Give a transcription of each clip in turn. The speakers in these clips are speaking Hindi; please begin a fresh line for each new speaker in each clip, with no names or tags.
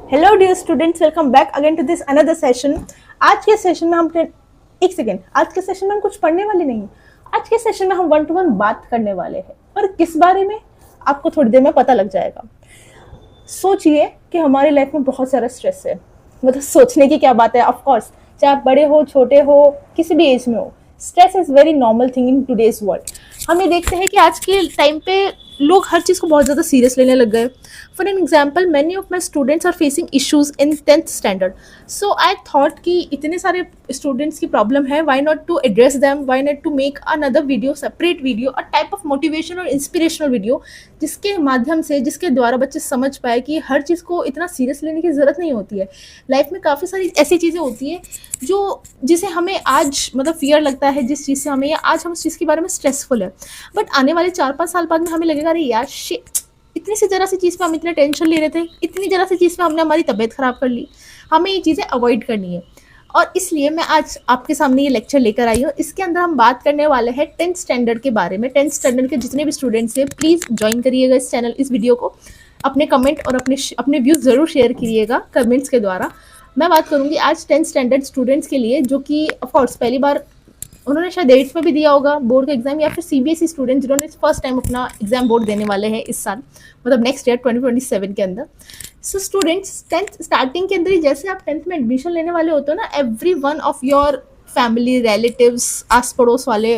Hello dear students, welcome back again to this another session. आज के सेशन में हम एक सेकेंड, आज के सेशन में हम कुछ पढ़ने वाले नहीं। आज के सेशन में हम 1-to-1 बात करने वाले हैं। और किस बारे में आपको थोड़ी देर में पता लग जाएगा। सोचिए कि हमारी लाइफ में बहुत सारा स्ट्रेस है। मतलब सोचने की क्या बात है, ऑफ कोर्स चाहे आप बड़े हो, छोटे हो, किसी भी एज में हो, stress is very normal thing in today's world. हम ये देखते हैं कि आज के टाइम पे लोग हर चीज़ को बहुत ज़्यादा सीरियस लेने लग गए। For an example, many of my students are facing issues in 10th standard. So I thought कि इतने सारे स्टूडेंट्स की प्रॉब्लम है, why not to address them, why not to make another video, separate video, a type of motivation और इंस्पिरेशनल वीडियो, जिसके माध्यम से, जिसके द्वारा बच्चे समझ पाए कि हर चीज़ को इतना सीरियस लेने की ज़रूरत नहीं होती है। लाइफ में काफ़ी सारी ऐसी चीज़ें होती है जो जिसे हमें आज मतलब फियर लगता है, जिस चीज़ से हमें आज हम उस चीज़ के बारे में स्ट्रेसफुल है, बट आने वाले 4-5 साल बाद में हमें लगेगा अरे यार शिट, इतनी सी जरा सी चीज़ पे हम इतने टेंशन ले रहे थे, इतनी जरा सी चीज़ पे हमने हमारी तबीयत ख़राब कर ली। हमें ये चीज़ें अवॉइड करनी है और इसलिए मैं आज आपके सामने ये लेक्चर लेकर आई हूँ। इसके अंदर हम बात करने वाले हैं 10th स्टैंडर्ड के बारे में। 10th स्टैंडर्ड के जितने भी स्टूडेंट्स हैं, प्लीज़ ज्वाइन करिएगा इस चैनल, इस वीडियो को। अपने कमेंट और अपने व्यूज़ ज़रूर शेयर करिएगा कमेंट्स के द्वारा। मैं बात करूँगी आज 10th स्टैंडर्ड स्टूडेंट्स के लिए, जो कि ऑफकोर्स पहली बार उन्होंने शायद 8th में भी दिया होगा बोर्ड का एग्जाम, या फिर CBSE स्टूडेंट जिन्होंने फर्स्ट टाइम अपना एग्जाम बोर्ड देने वाले हैं इस साल, मतलब नेक्स्ट ईयर 2027 के अंदर। सो स्टूडेंट्स, 10th स्टार्टिंग के अंदर ही जैसे आप 10th में एडमिशन लेने वाले होते हो ना, every one of your family, relatives, आस पड़ोस वाले,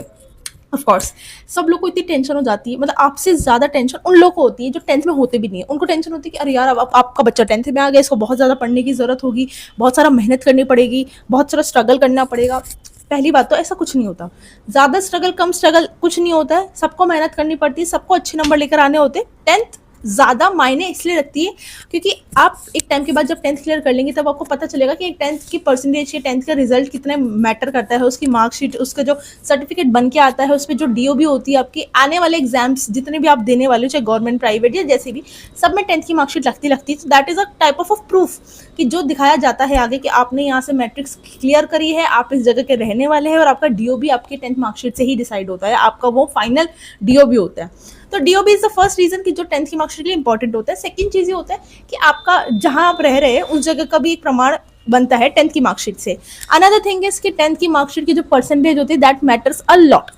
ऑफ कोर्स सब लोग को इतनी टेंशन हो जाती है। मतलब आपसे ज़्यादा टेंशन उन लोगों को होती है जो 10th में होते भी नहीं है। उनको टेंशन होती है कि अरे यार अब आपका बच्चा 10th में आ गया, इसको बहुत ज़्यादा पढ़ने की ज़रूरत होगी, बहुत सारा मेहनत करनी पड़ेगी, बहुत सारा स्ट्रगल करना पड़ेगा। पहली बात तो ऐसा कुछ नहीं होता। ज़्यादा स्ट्रगल कम स्ट्रगल कुछ नहीं होता है। सबको मेहनत करनी पड़ती है, सबको अच्छे नंबर लेकर आने होते। 10th ज़्यादा मायने इसलिए रखती है क्योंकि आप एक टाइम के बाद जब 10th क्लियर कर लेंगे तब आपको पता चलेगा कि एक 10th की परसेंटेज या 10th का रिजल्ट कितने मैटर करता है। उसकी मार्कशीट, उसका जो सर्टिफिकेट बन के आता है, उस पर जो DOB होती है, आपकी आने वाले एग्जाम्स जितने भी आप देने वाले हो, चाहे गवर्नमेंट, प्राइवेट या जैसे भी, सब में 10th की मार्कशीट लगती है। That is a type of proof कि जो दिखाया जाता है आगे कि आपने यहाँ से मैट्रिक्स क्लियर करी है, आप इस जगह के रहने वाले हैं, और आपका DOB आपकी 10th मार्कशीट से ही डिसाइड होता है, आपका वो फाइनल DOB होता है। तो DOB is the first reason कि जो 10th की मार्कशीट के लिए इंपॉर्टेंट होता है। सेकंड चीज़ ये होता है कि आपका जहां आप रह रहे हैं उस जगह का भी एक प्रमाण बनता है 10th की मार्कशीट से। अनदर थिंग इज कि 10th की मार्कशीट की जो परसेंटेज होती है that matters a lot,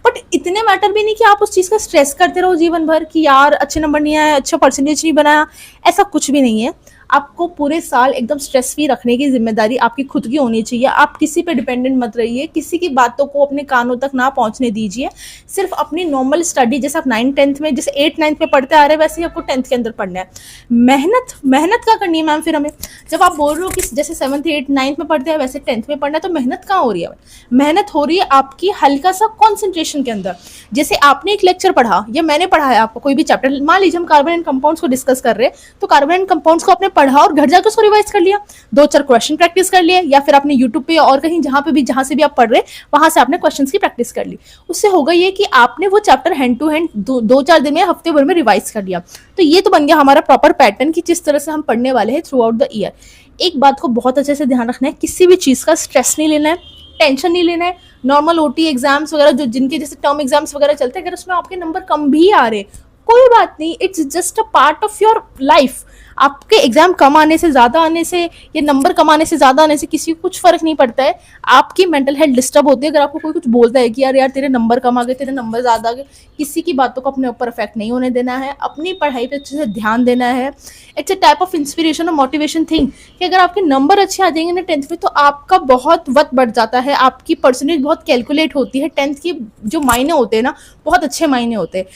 but इतने मैटर भी नहीं कि आप उस चीज़ का स्ट्रेस करते रहो जीवन भर कि यार अच्छे नंबर नहीं आए, अच्छा परसेंटेज नहीं बनाया। ऐसा कुछ भी नहीं है। आपको पूरे साल एकदम स्ट्रेस फ्री रखने की जिम्मेदारी आपकी खुद की होनी चाहिए। आप किसी पे डिपेंडेंट मत रहिए, किसी की बातों को अपने कानों तक ना पहुंचने दीजिए। सिर्फ अपनी नॉर्मल स्टडी, जैसे आप 9th-10th में, जैसे 8th-9th में पढ़ते आ रहे हैं, वैसे ही आपको 10th के अंदर पढ़ना है। मेहनत क्या करनी है मैम? फिर हमें जब आप बोल रहे हो कि जैसे 7th, 8th, 9th में पढ़ते हैं वैसे 10th में पढ़ना है, तो मेहनत कहाँ हो रही है? मेहनत हो रही है आपकी हल्का सा कॉन्सेंट्रेशन के अंदर। जैसे आपने एक लेक्चर पढ़ा या मैंने पढ़ा है आपको कोई भी चैप्टर, मान लीजिए हम कार्बन एंड कंपाउंड्स को डिस्कस कर रहे हैं, तो कार्बन एंड कंपाउंड्स को आपने पढ़ा और घर जाकर उसको रिवाइज कर लिया, 2-4 क्वेश्चन प्रैक्टिस कर लिए, या फिर आपने यूट्यूब पे और कहीं जहां से भी आप पढ़ रहे वहां से आपने क्वेश्चंस की प्रैक्टिस कर ली। उससे होगा ये कि आपने वो चैप्टर हैंड टू हैंड 2-4 दिन में, हफ्ते भर में रिवाइज कर लिया। तो ये तो बन गया हमारा प्रॉपर पैटर्न कि जिस तरह से हम पढ़ने वाले हैं थ्रू आउट द ईयर। एक बात को बहुत अच्छे से ध्यान रखना है, किसी भी चीज का स्ट्रेस नहीं लेना है, टेंशन नहीं लेना है। नॉर्मल OT एग्जाम्स वगैरह जो जिनके जैसे टर्म एग्जाम्स वगैरह चलते हैं, अगर उसमें आपके नंबर कम भी आ रहे, कोई बात नहीं, it's just a part of your life. आपके एग्जाम कम आने से, ज्यादा आने से, या नंबर कम आने से, ज्यादा आने से किसी को कुछ फर्क नहीं पड़ता है। आपकी मेंटल हेल्थ डिस्टर्ब होती है अगर आपको कोई कुछ बोलता है कि यार तेरे नंबर कम आ गए, तेरे नंबर ज्यादा आ गए। किसी की बातों को अपने ऊपर इफेक्ट नहीं होने देना है, अपनी पढ़ाई पे अच्छे से ध्यान देना है। It's a type of inspiration और मोटिवेशन थिंग कि अगर आपके नंबर अच्छे आ जाएंगे ना 10th में, तो आपका बहुत वक्त बढ़ जाता है, आपकी परसेंटेज बहुत कैलकुलेट होती है। 10th की जो मायने होते हैं ना, बहुत अच्छे मायने होते हैं।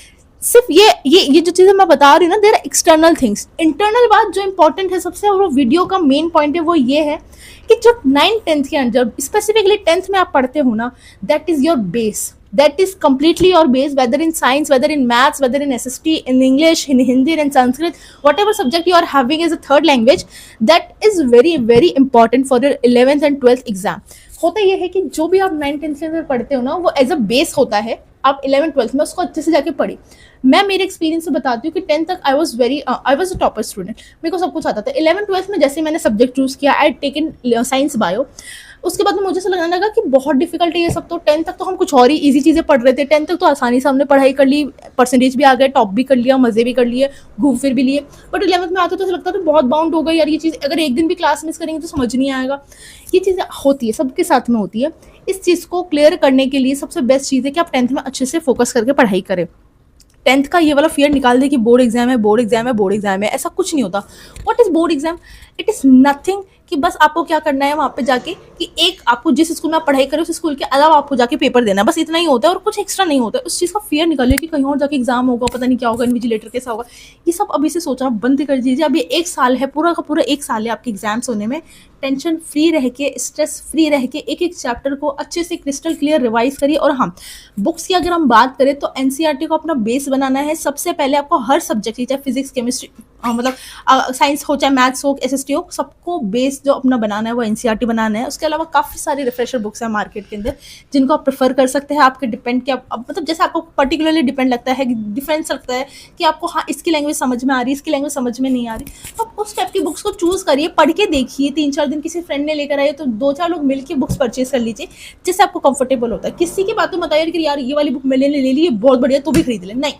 सिर्फ ये जो चीज़ें मैं बता रही हूँ ना, देयर एक्सटर्नल थिंग्स। इंटरनल बात जो इंपॉर्टेंट है सबसे, और वीडियो का मेन पॉइंट है, वो ये है कि जो 9th-10th के अंदर, स्पेसिफिकली 10th में आप पढ़ते हो ना, that is your base, that is completely your base, whether in science, whether in maths, whether in SST, in English, in Hindi, in Sanskrit, whatever subject you are having as a third language, that is very very important for your 11th and 12th exam। होता यह है कि जो भी आप 9th-10th के अंदर पढ़ते हो ना, वो एज अ बेस होता है। आप 11th-12th में उसको अच्छे से जाके पढ़ी। मैं मेरे एक्सपीरियंस से बताती हूँ कि 10th तक I was a topper student, मेरे को सब कुछ आता था। 11th-12th में जैसे मैंने सब्जेक्ट चूज किया, आई टेकन साइंस बायो, उसके बाद में मुझे ऐसा लगने लगा कि बहुत डिफिकल्ट है ये सब, तो 10th तक तो हम कुछ और ही ईजी चीज़ें पढ़ रहे थे, 10th तक तो आसानी से हमने पढ़ाई कर ली, परसेंटेज भी आ गए, टॉप भी कर लिया, मज़े भी कर लिए, घूम फिर भी लिए। बट 11th में आते तो ऐसा लगता था बहुत बाउंड हो गई यार ये चीज़, अगर एक दिन भी क्लास मिस करेंगे तो समझ नहीं आएगा। ये चीज़ें होती है, सबके साथ में होती है। इस चीज़ को क्लियर करने के लिए सबसे बेस्ट चीज़ है कि आप 10th में अच्छे से फोकस करके पढ़ाई करें। 10th का ये वाला फियर निकाल दे कि बोर्ड एग्जाम है, बोर्ड एग्जाम है, बोर्ड एग्जाम है, ऐसा कुछ नहीं होता। What is board exam? It is nothing कि बस आपको क्या करना है वहाँ पे जाके कि एक आपको जिस स्कूल में आप पढ़ाई करें उस स्कूल के अलावा आपको जाके पेपर देना है, बस इतना ही होता है और कुछ एक्स्ट्रा नहीं होता है। उस चीज़ का फियर निकालिए कि कहीं और जाके एग्जाम होगा, पता नहीं क्या होगा, इन्विजिलेटर कैसा होगा, ये सब अभी से सोचना बंद कर दीजिए। अब ये एक साल है, पूरा का पूरा एक साल है आपके एग्जाम्स होने में। टेंशन फ्री रह के, स्ट्रेस फ्री रह के एक एक चैप्टर को अच्छे से क्रिस्टल क्लियर रिवाइज करिए। और हाँ, बुक्स की अगर हम बात करें तो एनसीईआरटी को अपना बेस बनाना है। सबसे पहले आपको हर सब्जेक्ट की, चाहे फिजिक्स, केमिस्ट्री, मतलब साइंस हो, चाहे मैथ्स हो, एसएसटी हो, सबको बेस जो अपना बनाना है वो एनसीईआरटी बनाना है। उसके अलावा काफ़ी सारी रिफ्रेशर बुक्स हैं मार्केट के अंदर जिनको आप प्रेफर कर सकते हैं। आपके डिपेंड कि आप मतलब जैसे आपको पर्टिकुलरली डिपेंड लगता है, डिफरेंस लगता है कि आपको हाँ इसकी लैंग्वेज समझ में आ रही है, इसकी लैंग्वेज समझ में नहीं आ रही, तो आप उस टाइप की बुक्स को चूज़ करिए, पढ़ के देखिए। 3-4 दिन किसी फ्रेंड ने लेकर आए तो 2-4 लोग मिलकर बुक्स परचेज कर लीजिए जिससे आपको कंफर्टेबल होता है। किसी की बातों में बताइए कि यार ये वाली बुक मैंने ले ली, बहुत बढ़िया, तो भी खरीद ले, नहीं,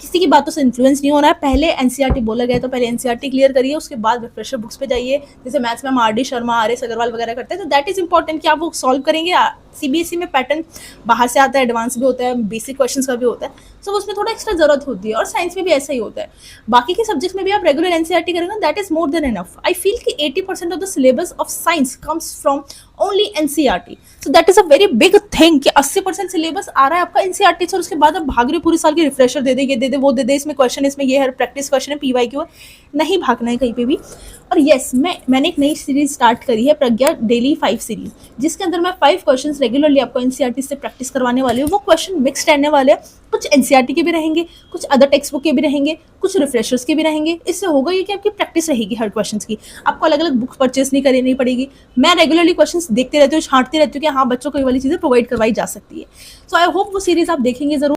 किसी की बातों से इन्फ्लुएंस नहीं होना है। पहले एनसीईआरटी बोला गया तो पहले एनसीईआरटी क्लियर करिए, उसके बाद रिफ्रेशर बुक्स पे जाइए। जैसे मैथ्स में हम R D Sharma, R S Agarwal वगैरह करते हैं, तो दैट इज इंपॉर्टेंट कि आप वो सॉल्व करेंगे। सीबीएसई में पैटर्न बाहर से आता है, एडवांस भी होता है, बेसिक क्वेश्चंस का भी होता है, सो उसमें थोड़ा एक्स्ट्रा जरूरत होती है। और साइंस में भी ऐसा ही होता है। बाकी के सब्जेक्ट्स में भी आप रेगुलर एनसीईआरटी करेंगे, that is more than enough. I feel कि 80% of the syllabus of science comes from only NCERT, so that is a very big thing कि 80% सिलेबस आ रहा है आपका एनसीईआरटी से, और उसके बाद आप भाग रहे हो पूरी साल की रिफ्रेशर दे दे, ये दे दे, वो दे दे, इसमें क्वेश्चन, इसमें ये है, प्रैक्टिस क्वेश्चन है, पीवाईक्यू है, नहीं भागना है कहीं पे भी। और यस, मैंने एक नई सीरीज स्टार्ट करी है, प्रज्ञा डेली 5 सीरीज, जिसके अंदर मैं 5 क्वेश्चंस रेगुलरली आपको एनसीईआरटी से प्रैक्टिस करवाने वाली हूँ। वो क्वेश्चन मिक्स रहने वाले हैं, कुछ एनसीईआरटी के भी रहेंगे, कुछ अदर टेक्स्ट बुक के भी रहेंगे, कुछ रिफ्रेशर्स के भी रहेंगे। इससे होगा ये कि आपकी प्रैक्टिस रहेगी हर क्वेश्चन की, आपको अलग अलग बुक परचेस नहीं करनी पड़ेगी। मैं रेगुलरली क्वेश्चन देखते रहती हूँ, छांटती रहती हूँ कि हाँ बच्चों को ये वाली चीज़ें प्रोवाइड करवाई जा सकती है। सो आई होप वो सीरीज आप देखेंगे जरूर।